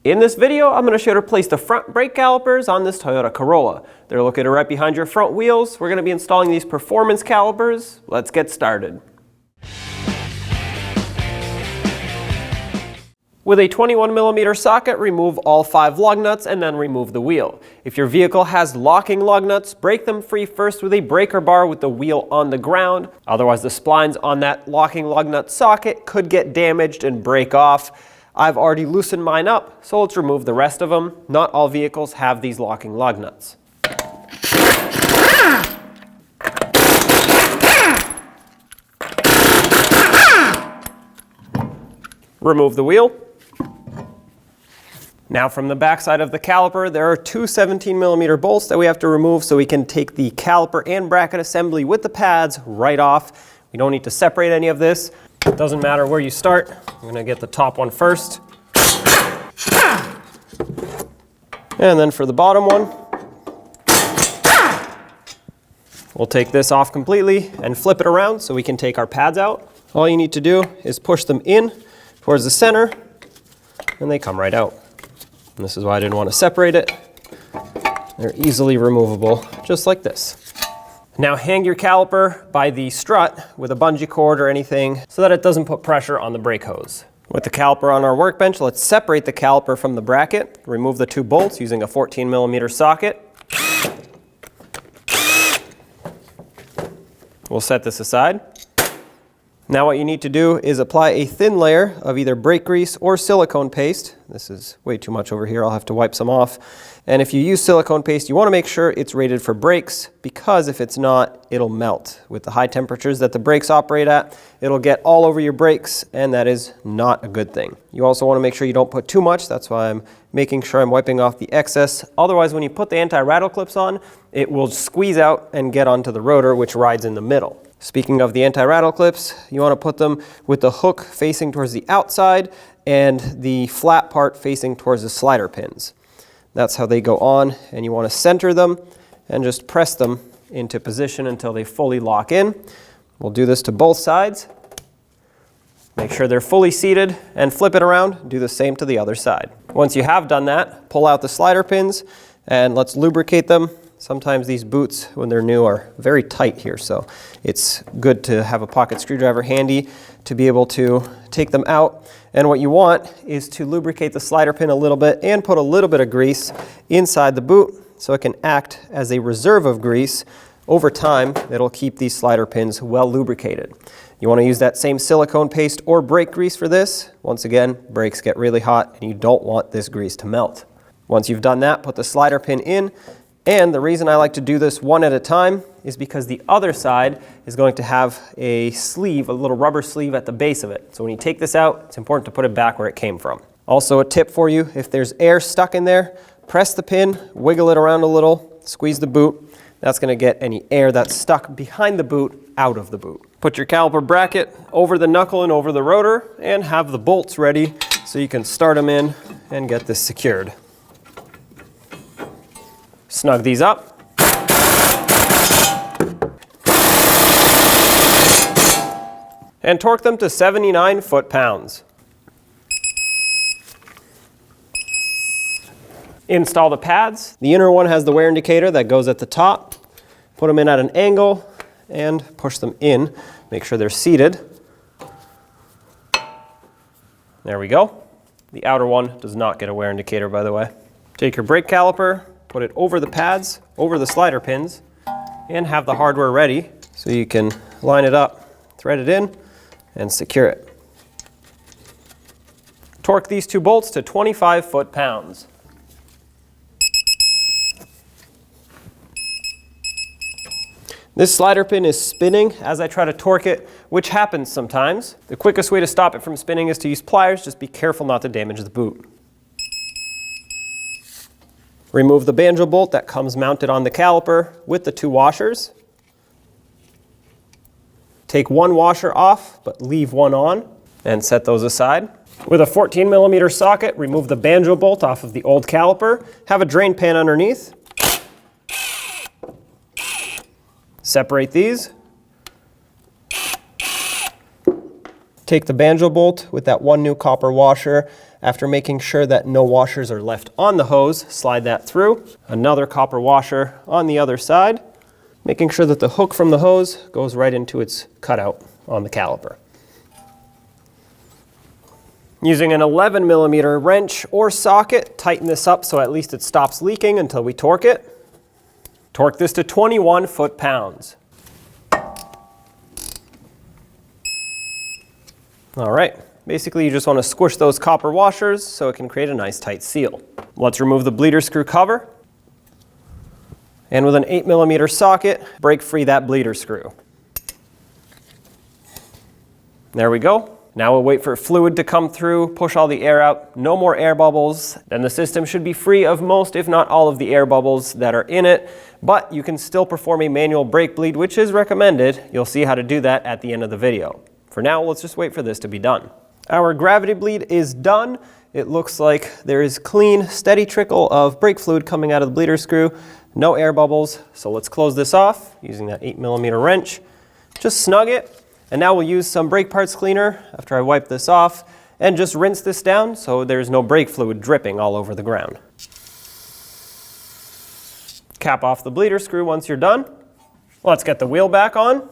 In this video, I'm going to show you how to place the front brake calipers on this Toyota Corolla. They're located right behind your front wheels. We're going to be installing these performance calipers. Let's get started. With a 21mm socket, remove all 5 lug nuts and then remove the wheel. If your vehicle has locking lug nuts, break them free first with a breaker bar with the wheel on the ground. Otherwise, the splines on that locking lug nut socket could get damaged and break off. I've already loosened mine up, so let's remove the rest of them. Not all vehicles have these locking lug nuts. Remove the wheel. Now from the back side of the caliper, there are 2 17mm bolts that we have to remove so we can take the caliper and bracket assembly with the pads right off. We don't need to separate any of this. It doesn't matter where you start. I'm going to get the top one first. And then for the bottom one, we'll take this off completely and flip it around so we can take our pads out. All you need to do is push them in towards the center and they come right out. And this is why I didn't want to separate it. They're easily removable, just like this. Now hang your caliper by the strut with a bungee cord or anything so that it doesn't put pressure on the brake hose. With the caliper on our workbench, let's separate the caliper from the bracket. Remove the 2 bolts using a 14mm socket. We'll set this aside. Now what you need to do is apply a thin layer of either brake grease or silicone paste. This is way too much over here, I'll have to wipe some off. And if you use silicone paste, you want to make sure it's rated for brakes, because if it's not, it'll melt. With the high temperatures that the brakes operate at, it'll get all over your brakes, and that is not a good thing. You also want to make sure you don't put too much. That's why I'm making sure I'm wiping off the excess. Otherwise, when you put the anti-rattle clips on, it will squeeze out and get onto the rotor, which rides in the middle. Speaking of the anti-rattle clips, you want to put them with the hook facing towards the outside and the flat part facing towards the slider pins. That's how they go on, and you want to center them and just press them into position until they fully lock in. We'll do this to both sides. Make sure they're fully seated and flip it around. Do the same to the other side. Once you have done that, pull out the slider pins and let's lubricate them. Sometimes these boots, when they're new, are very tight here, so it's good to have a pocket screwdriver handy to be able to take them out. And what you want is to lubricate the slider pin a little bit and put a little bit of grease inside the boot so it can act as a reserve of grease. Over time, it'll keep these slider pins well lubricated. You want to use that same silicone paste or brake grease for this. Once again, brakes get really hot and you don't want this grease to melt. Once you've done that, put the slider pin in. And the reason I like to do this one at a time is because the other side is going to have a sleeve, a little rubber sleeve at the base of it. So when you take this out, it's important to put it back where it came from. Also a tip for you, if there's air stuck in there, press the pin, wiggle it around a little, squeeze the boot. That's going to get any air that's stuck behind the boot out of the boot. Put your caliper bracket over the knuckle and over the rotor and have the bolts ready so you can start them in and get this secured. Snug these up. And torque them to 79 foot-pounds. Install the pads. The inner one has the wear indicator that goes at the top. Put them in at an angle and push them in. Make sure they're seated. There we go. The outer one does not get a wear indicator, by the way. Take your brake caliper, put it over the pads, over the slider pins, and have the hardware ready so you can line it up, thread it in, and secure it. Torque these 2 bolts to 25 foot-pounds. This slider pin is spinning as I try to torque it, which happens sometimes. The quickest way to stop it from spinning is to use pliers. Just be careful not to damage the boot. Remove the banjo bolt that comes mounted on the caliper with the 2 washers. Take 1 washer off, but leave 1 on, and set those aside. With a 14mm socket, remove the banjo bolt off of the old caliper. Have a drain pan underneath. Separate these. Take the banjo bolt with that 1 new copper washer After making sure that no washers are left on the hose, slide that through. Another copper washer on the other side, making sure that the hook from the hose goes right into its cutout on the caliper. Using an 11mm wrench or socket, tighten this up so at least it stops leaking until we torque it. Torque this to 21 foot-pounds. All right, basically you just want to squish those copper washers so it can create a nice tight seal. Let's remove the bleeder screw cover. And with an 8mm socket, break free that bleeder screw. There we go. Now we'll wait for fluid to come through, push all the air out, no more air bubbles. Then the system should be free of most, if not all of the air bubbles that are in it. But you can still perform a manual brake bleed, which is recommended. You'll see how to do that at the end of the video. For now, let's just wait for this to be done. Our gravity bleed is done. It looks like there is clean, steady trickle of brake fluid coming out of the bleeder screw. No air bubbles. So let's close this off using that 8mm wrench. Just snug it. And now we'll use some brake parts cleaner after I wipe this off and just rinse this down so there's no brake fluid dripping all over the ground. Cap off the bleeder screw once you're done. Let's get the wheel back on.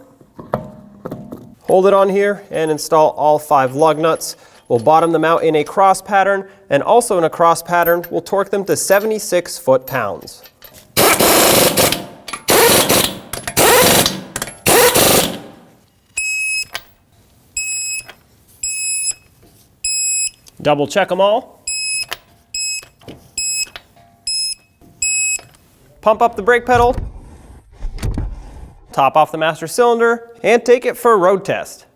Hold it on here and install all 5 lug nuts. We'll bottom them out in a cross pattern, and also in a cross pattern, we'll torque them to 76 foot-pounds. Double check them all. Pump up the brake pedal. Top off the master cylinder and take it for a road test.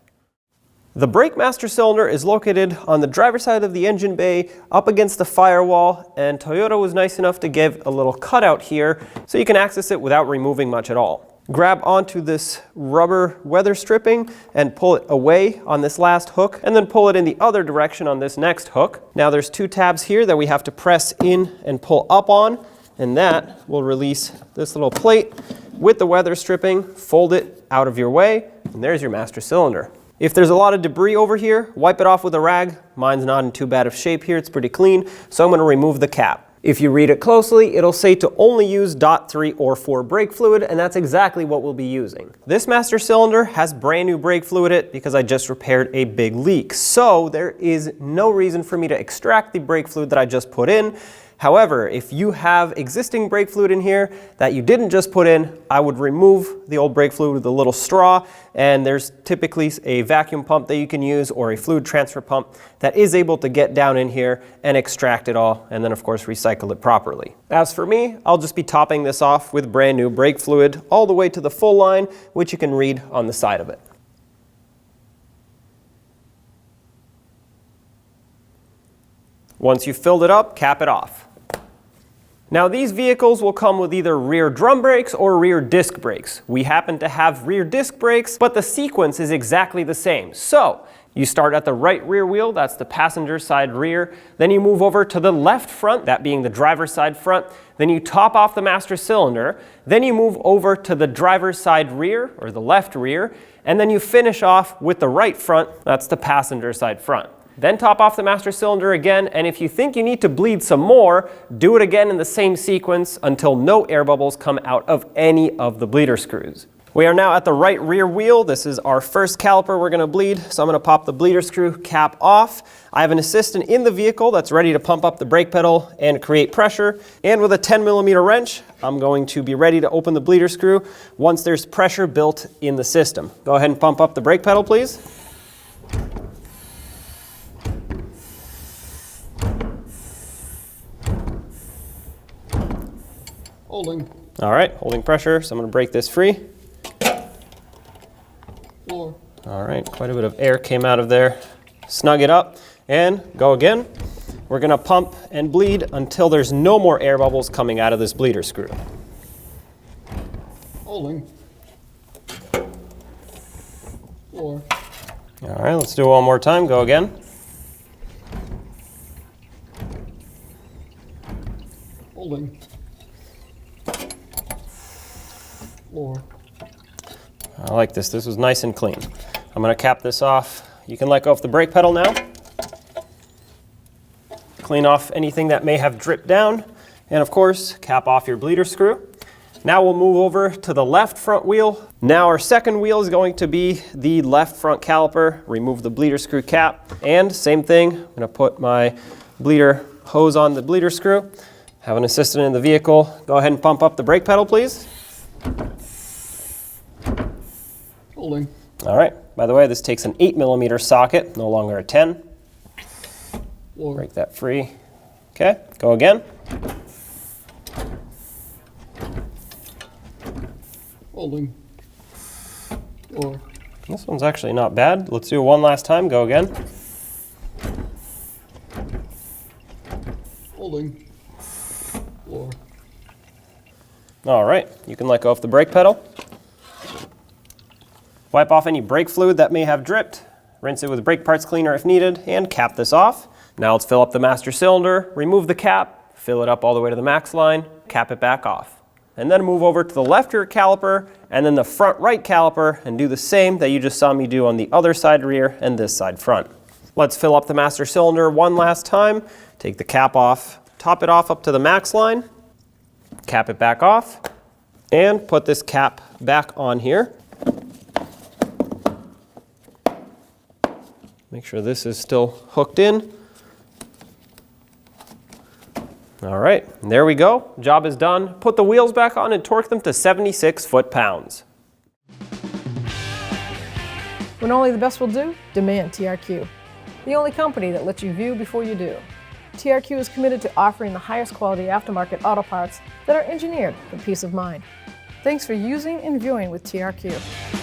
The brake master cylinder is located on the driver's side of the engine bay up against the firewall, and Toyota was nice enough to give a little cutout here so you can access it without removing much at all. Grab onto this rubber weather stripping and pull it away on this last hook, and then pull it in the other direction on this next hook. Now there's 2 tabs here that we have to press in and pull up on, and that will release this little plate with the weather stripping. Fold it out of your way, and there's your master cylinder. If there's a lot of debris over here, wipe it off with a rag. Mine's not in too bad of shape here, it's pretty clean, so I'm going to remove the cap. If you read it closely, it'll say to only use .3 or 4 brake fluid, and that's exactly what we'll be using. This master cylinder has brand new brake fluid in it because I just repaired a big leak. So there is no reason for me to extract the brake fluid that I just put in. However, if you have existing brake fluid in here that you didn't just put in, I would remove the old brake fluid with a little straw, and there's typically a vacuum pump that you can use or a fluid transfer pump that is able to get down in here and extract it all, and then of course recycle it properly. As for me, I'll just be topping this off with brand new brake fluid all the way to the full line, which you can read on the side of it. Once you've filled it up, cap it off. Now these vehicles will come with either rear drum brakes or rear disc brakes. We happen to have rear disc brakes, but the sequence is exactly the same. So you start at the right rear wheel, that's the passenger side rear. Then you move over to the left front, that being the driver's side front. Then you top off the master cylinder. Then you move over to the driver's side rear, or the left rear. And then you finish off with the right front, that's the passenger side front. Then top off the master cylinder again, and if you think you need to bleed some more, do it again in the same sequence until no air bubbles come out of any of the bleeder screws. We are now at the right rear wheel. This is our first caliper we're going to bleed, so I'm going to pop the bleeder screw cap off. I have an assistant in the vehicle that's ready to pump up the brake pedal and create pressure. And with a 10mm wrench, I'm going to be ready to open the bleeder screw once there's pressure built in the system. Go ahead and pump up the brake pedal, please. Holding. All right, holding pressure, so I'm going to break this free. Floor. All right, quite a bit of air came out of there. Snug it up and go again. We're going to pump and bleed until there's no more air bubbles coming out of this bleeder screw. Holding. Floor. All right, let's do it one more time. Go again. Holding. Floor. I like this. This was nice and clean. I'm going to cap this off. You can let go of the brake pedal now. Clean off anything that may have dripped down. And of course, cap off your bleeder screw. Now we'll move over to the left front wheel. Now our second wheel is going to be the left front caliper. Remove the bleeder screw cap. And same thing, I'm gonna put my bleeder hose on the bleeder screw. Have an assistant in the vehicle. Go ahead and pump up the brake pedal, please. Holding. All right, by the way, this takes an 8mm socket, no longer a 10. Floor. Break that free. Okay, go again. Holding. Floor. This one's actually not bad. Let's do it one last time. Go again. Holding. Floor. All right, you can let go of the brake pedal. Wipe off any brake fluid that may have dripped. Rinse it with brake parts cleaner if needed, and cap this off. Now let's fill up the master cylinder, remove the cap, fill it up all the way to the max line, cap it back off. And then move over to the left rear caliper and then the front right caliper and do the same that you just saw me do on the other side rear and this side front. Let's fill up the master cylinder one last time. Take the cap off, top it off up to the max line, cap it back off, and put this cap back on here. Make sure this is still hooked in. All right, there we go. Job is done. Put the wheels back on and torque them to 76 foot-pounds. When only the best will do, demand TRQ. The only company that lets you view before you do. TRQ is committed to offering the highest quality aftermarket auto parts that are engineered for peace of mind. Thanks for using and viewing with TRQ.